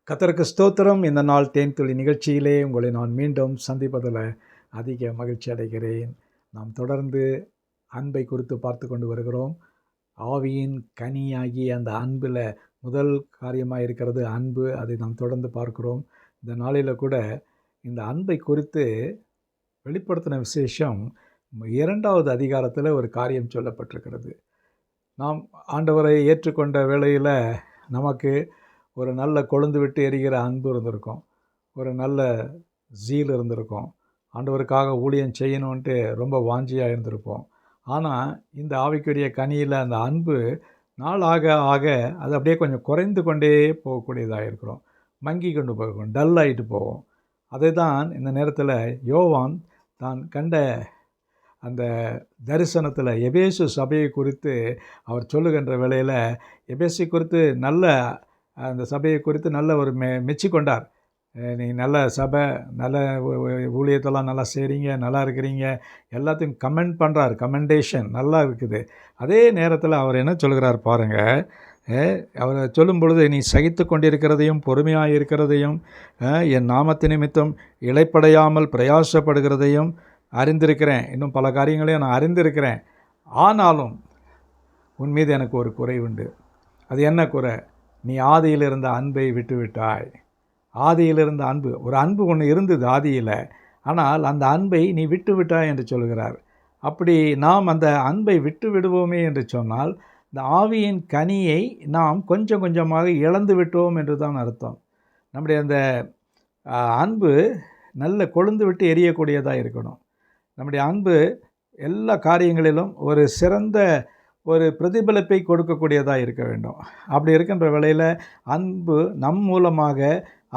கர்த்தருக்கு ஸ்தோத்திரம். இந்த நாள் தேன்துளி நிகழ்ச்சியிலே உங்களை நான் மீண்டும் சந்திப்பதில் அதிக மகிழ்ச்சி அடைகிறேன். நாம் தொடர்ந்து அன்பை குறித்து பார்த்து கொண்டு வருகிறோம். ஆவியின் கனியாகிய அந்த அன்பில் முதல் காரியமாக இருக்கிறது அன்பு. அதை நாம் தொடர்ந்து பார்க்கிறோம். இந்த நாளில் கூட இந்த அன்பை குறித்து வெளிப்படுத்தின விசேஷம் 2வது அதிகாரத்தில் ஒரு காரியம் சொல்லப்பட்டிருக்கிறது. நாம் ஆண்டவரை ஏற்றுக்கொண்ட வேளையில் நமக்கு ஒரு நல்ல கொழுந்து விட்டு எரிகிற அன்பு இருந்திருக்கும், ஒரு நல்ல ஜீல் இருந்திருக்கும், ஆண்டவருக்காக ஊழியம் செய்யணுன்ட்டு ரொம்ப வாஞ்சியாக இருந்திருப்போம். ஆனால் இந்த ஆவிக்குரிய கனியில் அந்த அன்பு நாள் ஆக ஆக அது அப்படியே கொஞ்சம் குறைந்து கொண்டே போகக்கூடியதாக இருக்கிறோம், மங்கி கொண்டு போகும், டல் ஆகிட்டு போகும். அதை தான் இந்த நேரத்தில் யோவான் தான் கண்ட அந்த தரிசனத்தில் எபேசு சபையை குறித்து அவர் சொல்லுகின்ற வேளையில் எபேசு குறித்து நல்ல அந்த சபையை குறித்து நல்ல ஒரு மெச்சி கொண்டார். நீ நல்ல சபை, நல்ல ஊழியத்தெல்லாம் நல்லா செய்கிறீங்க, நல்லா இருக்கிறீங்க, எல்லாத்தையும் கமெண்ட் பண்ணுறார். கமெண்டேஷன் நல்லா இருக்குது. அதே நேரத்தில் அவர் என்ன சொல்கிறார் பாருங்கள். அவர் சொல்லும் பொழுது, நீ சகித்து கொண்டிருக்கிறதையும் பொறுமையாக இருக்கிறதையும் என் நாமத்து நிமித்தம் இளைப்படையாமல் பிரயாசப்படுகிறதையும் அறிந்திருக்கிறேன். இன்னும் பல காரியங்களையும் நான் அறிந்திருக்கிறேன். ஆனாலும் உன் மீது எனக்கு ஒரு குறை உண்டு. அது என்ன குறை? நீ ஆதியில் இருந்த அன்பை விட்டு விட்டாய். ஆதியில் இருந்த அன்பு, ஒரு அன்பு ஒன்று இருந்தது ஆதியில், ஆனால் அந்த அன்பை நீ விட்டு விட்டாய் என்று சொல்கிறார். அப்படி நாம் அந்த அன்பை விட்டு விடுவோமே என்று சொன்னால் இந்த ஆவியின் கனியை நாம் கொஞ்சம் கொஞ்சமாக இழந்து விட்டோம் என்று தான் அர்த்தம். நம்முடைய அந்த அன்பு நல்ல கொழுந்து விட்டு எரியக்கூடியதாக இருக்கணும். நம்முடைய அன்பு எல்லா காரியங்களிலும் ஒரு சிறந்த ஒரு பிரதிபலிப்பை கொடுக்கக்கூடியதாக இருக்க வேண்டும். அப்படி இருக்கின்ற வேளையில் அன்பு நம் மூலமாக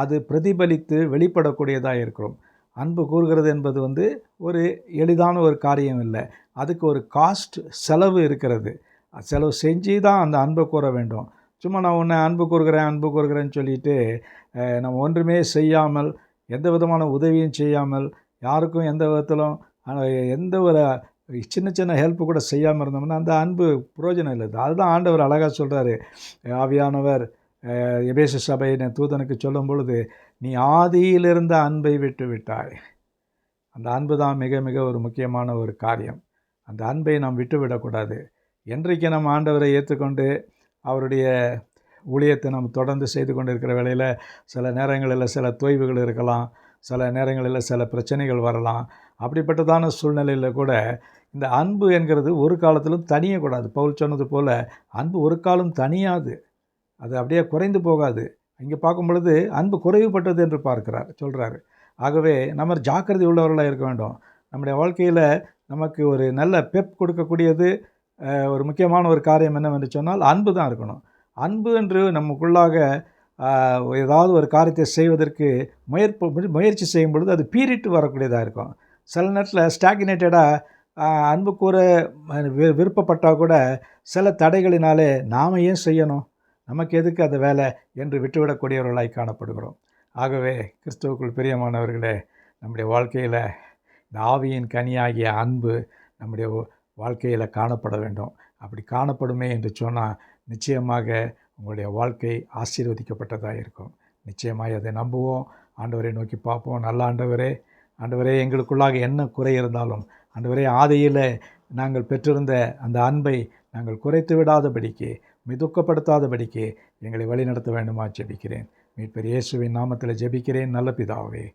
அது பிரதிபலித்து வெளிப்படக்கூடியதாக இருக்கிறோம். அன்பு கூறுகிறது என்பது ஒரு எளிதான ஒரு காரியம் இல்லை. அதுக்கு ஒரு காஸ்ட், செலவு இருக்கிறது. செலவு செஞ்சு தான் அந்த அன்பை கூற வேண்டும். சும்மா நான் உன்னை அன்பு கூறுகிறேன்னு சொல்லிட்டு நம்ம ஒன்றுமே செய்யாமல், எந்த விதமான உதவியும் செய்யாமல், யாருக்கும் எந்த விதத்திலும் எந்த ஒரு சின்ன சின்ன ஹெல்ப்பு கூட செய்யாமல் இருந்தோம்னா அந்த அன்பு பிரயோஜனம் இல்லை. அதுதான் ஆண்டவர் அழகாக சொல்கிறாரு. ஆவியானவர் எபேசு சபையின் தூதனுக்கு சொல்லும் பொழுது, நீ ஆதியில் இருந்த அன்பை விட்டு விட்டாய். அந்த அன்பு தான் மிக மிக ஒரு முக்கியமான ஒரு காரியம். அந்த அன்பை நாம் விட்டுவிடக்கூடாது. என்றைக்கு நம்ம ஆண்டவரை ஏற்றுக்கொண்டு அவருடைய ஊழியத்தை நம்ம தொடர்ந்து செய்து கொண்டு இருக்கிற வேளையில் சில நேரங்களில் சில தொய்வுகள் இருக்கலாம், சில நேரங்களில் சில பிரச்சனைகள் வரலாம். அப்படிப்பட்டதான சூழ்நிலையில் கூட இந்த அன்பு என்கிறது ஒரு காலத்திலும் தனியக்கூடாது. பவுல் சொன்னது போல் அன்பு ஒரு காலம் தனியாது, அது அப்படியே குறைந்து போகாது. இங்கே பார்க்கும் பொழுது அன்பு குறைவுபட்டது என்று சொல்கிறாரு. ஆகவே நம்ம ஜாக்கிரதை உள்ளவர்களாக இருக்க வேண்டும். நம்முடைய வாழ்க்கையில் நமக்கு ஒரு நல்ல பெப் கொடுக்கக்கூடியது ஒரு முக்கியமான ஒரு காரியம் என்னவென்று சொன்னால் அன்பு தான் இருக்கணும். அன்பு என்று நமக்குள்ளாக ஏதாவது ஒரு காரியத்தை செய்வதற்கு முயற்சி செய்யும் பொழுது அது பீறிட்டு வரக்கூடியதாக இருக்கும். சில நேரத்தில் ஸ்டாக்னேட்டடாக அன்பு கூற விருப்பப்பட்டால் கூட சில தடைகளினாலே நாம் ஏன் செய்யணும், நமக்கு எதுக்கு அந்த வேலை என்று விட்டுவிடக்கூடியவர்களாய் காணப்படுகிறோம். ஆகவே கிறிஸ்துவுக்குள் பிரியமானவர்களே, நம்முடைய வாழ்க்கையில் இந்த ஆவியின் கனியாகிய அன்பு நம்முடைய வாழ்க்கையில் காணப்பட வேண்டும். அப்படி காணப்படுமே என்று சொன்னால் நிச்சயமாக உங்களுடைய வாழ்க்கை ஆசீர்வதிக்கப்பட்டதாக இருக்கும். நிச்சயமாக அதை நம்புவோம். ஆண்டவரை நோக்கி பார்ப்போம். நல்ல ஆண்டவரே, எங்களுக்குள்ளாக என்ன குறை இருந்தாலும் ஆண்டவரே, ஆதியில் நாங்கள் பெற்றிருந்த அந்த அன்பை நாங்கள் குறைத்து விடாதபடிக்கு, துக்கப்படுத்தாதபடிக்கு எங்களை வழிநடத்த வேண்டுமா ஜெபிக்கிறேன். மீட்பர் இயேசுவின் நாமத்தில் ஜெபிக்கிறேன் நல்ல பிதாவே.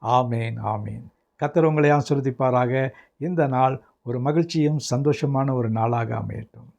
ஆமேன், ஆமேன். கர்த்தர் உங்களை ஆசீர்வதிப்பாராக. இந்த நாள் ஒரு மகிழ்ச்சியும் சந்தோஷமான ஒரு நாளாக அமையட்டும்.